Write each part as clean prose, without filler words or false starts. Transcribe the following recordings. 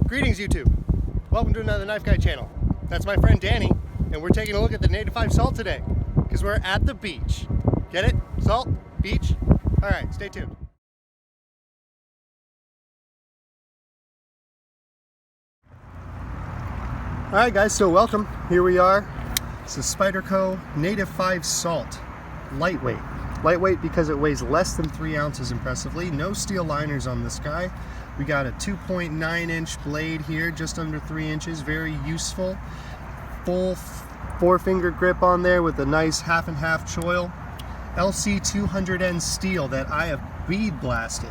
Greetings YouTube. Welcome to another Knife Guy channel. That's my friend Danny, and we're taking a look at the Native 5 Salt today because we're at the beach. Get it? Salt? Beach? Alright, stay tuned. Alright guys, so welcome. Here we are. It's the Spyderco Native 5 Salt. Lightweight. Lightweight because it weighs less than 3 ounces impressively. No steel liners on this guy. We got a 2.9 inch blade here, just under 3 inches. Very useful. Full 4-finger grip on there with a nice half and half choil. LC 200N steel that I have bead blasted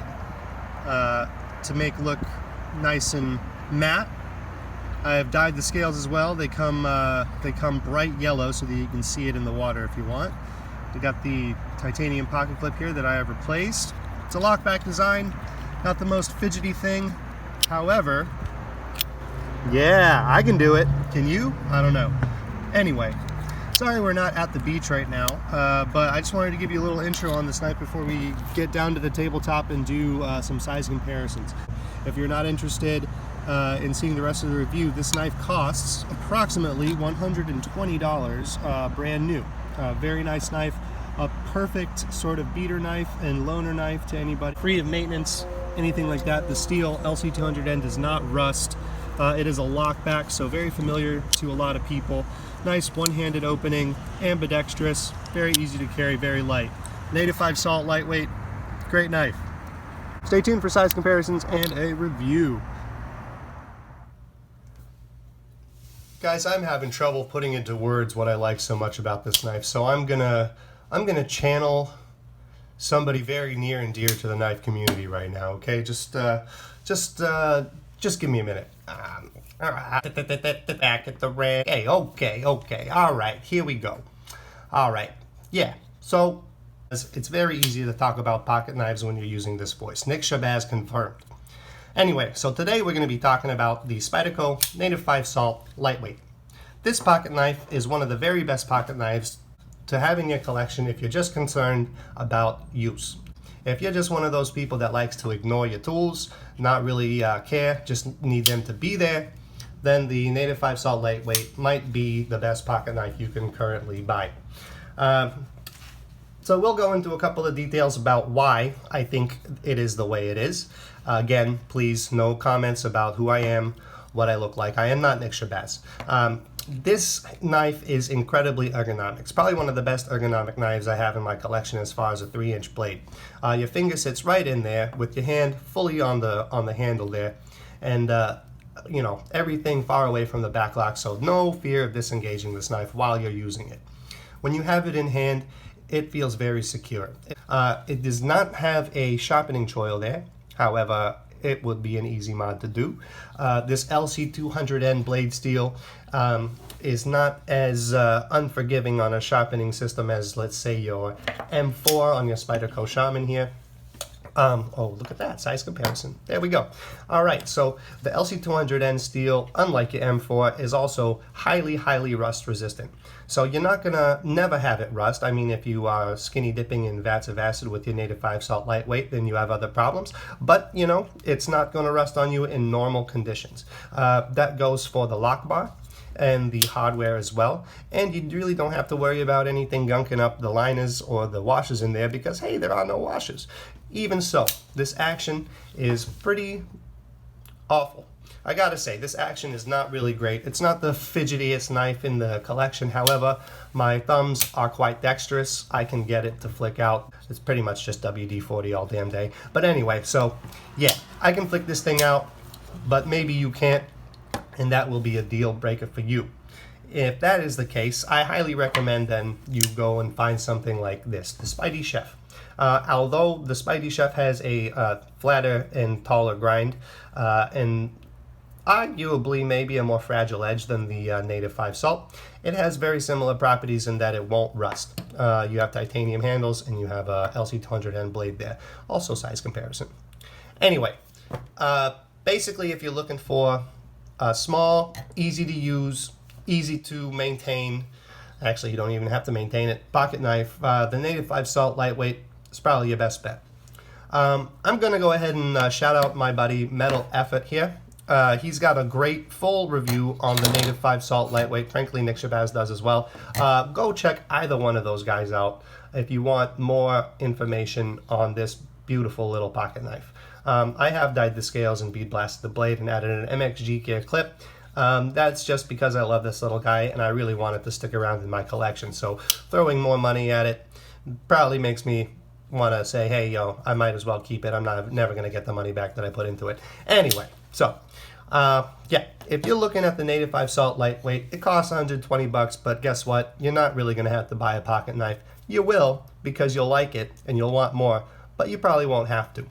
to make look nice and matte. I have dyed the scales as well. They come bright yellow so that you can see it in the water if you want. We got the titanium pocket clip here that I have replaced. It's a lockback design, not the most fidgety thing. However, yeah, I can do it. Can you? I don't know. Anyway, sorry we're not at the beach right now, but I just wanted to give you a little intro on this knife before we get down to the tabletop and do some size comparisons. If you're not interested in seeing the rest of the review, this knife costs approximately $120 brand new. Very nice knife, a perfect sort of beater knife and loaner knife to anybody. Free of maintenance, anything like that. The steel LC 200N does not rust. It is a lockback, so very familiar to a lot of people. Nice one-handed opening, ambidextrous, very easy to carry, very light. Native 5 Salt, lightweight, great knife. Stay tuned for size comparisons and a review. Guys, I'm having trouble putting into words what I like so much about this knife, so I'm gonna channel somebody very near and dear to the knife community right now. Okay, just give me a minute. Back at the red. Okay, all right, here we go. All right, yeah. So it's very easy to talk about pocket knives when you're using this voice. Nick Shabazz confirmed. Anyway, so today we're going to be talking about the Spyderco Native 5 Salt Lightweight. This pocket knife is one of the very best pocket knives to have in your collection if you're just concerned about use. If you're just one of those people that likes to ignore your tools, not really care, just need them to be there, then the Native 5 Salt Lightweight might be the best pocket knife you can currently buy. So we'll go into a couple of details about why I think it is the way it is. Again, please, no comments about who I am, what I look like. I am not Nick Shabazz. This knife is incredibly ergonomic. It's probably one of the best ergonomic knives I have in my collection as far as a 3-inch blade. Your finger sits right in there with your hand fully on the handle there, and you know, everything far away from the back lock, so no fear of disengaging this knife while you're using it. When you have it in hand, it feels very secure. It does not have a sharpening choil there. However, it would be an easy mod to do. This LC 200N blade steel is not as unforgiving on a sharpening system as, let's say, your M4 on your Spyderco Shaman here. Oh, look at that, size comparison. There we go. All right, so the LC 200N steel, unlike your M4, is also highly rust resistant. So you're not gonna never have it rust. I mean, if you are skinny dipping in vats of acid with your Native 5 Salt Lightweight, then you have other problems. But, you know, it's not gonna rust on you in normal conditions. That goes for the lock bar and the hardware as well, and you really don't have to worry about anything gunking up the liners or the washers in there because, hey, there are no washers. Even so, this action is pretty awful. I gotta say, this action is not really great. It's not the fidgetiest knife in the collection. However, my thumbs are quite dexterous. I can get it to flick out. It's pretty much just WD-40 all damn day. But anyway, so yeah, I can flick this thing out, but maybe you can't, and that will be a deal breaker for you. If that is the case, I highly recommend then you go and find something like this, the Spydie Chef. Although the Spydie Chef has a flatter and taller grind, and arguably maybe a more fragile edge than the Native 5 Salt, it has very similar properties in that it won't rust. You have titanium handles and you have a LC 200N blade there. Also size comparison. Anyway, basically if you're looking for a small, easy to use, easy to maintain, actually you don't even have to maintain it, pocket knife, the Native 5 Salt Lightweight is probably your best bet. I'm going to go ahead and shout out my buddy Metal Effort here. He's got a great full review on the Native 5 Salt Lightweight. Frankly, Nick Shabazz does as well. Go check either one of those guys out if you want more information on this beautiful little pocket knife. I have dyed the scales and bead blasted the blade and added an MXG gear clip. That's just because I love this little guy and I really want it to stick around in my collection. So throwing more money at it probably makes me want to say, hey, yo, I might as well keep it. I'm never going to get the money back that I put into it. Anyway, so yeah, if you're looking at the Native 5 Salt Lightweight, it costs 120 bucks, but guess what? You're not really going to have to buy a pocket knife. You will, because you'll like it and you'll want more, but you probably won't have to.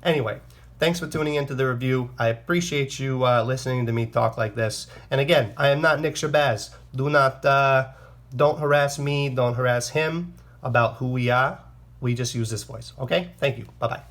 Anyway, thanks for tuning into the review. I appreciate you listening to me talk like this. And again, I am not Nick Shabazz. Don't harass me, don't harass him about who we are. We just use this voice, okay? Thank you. Bye-bye.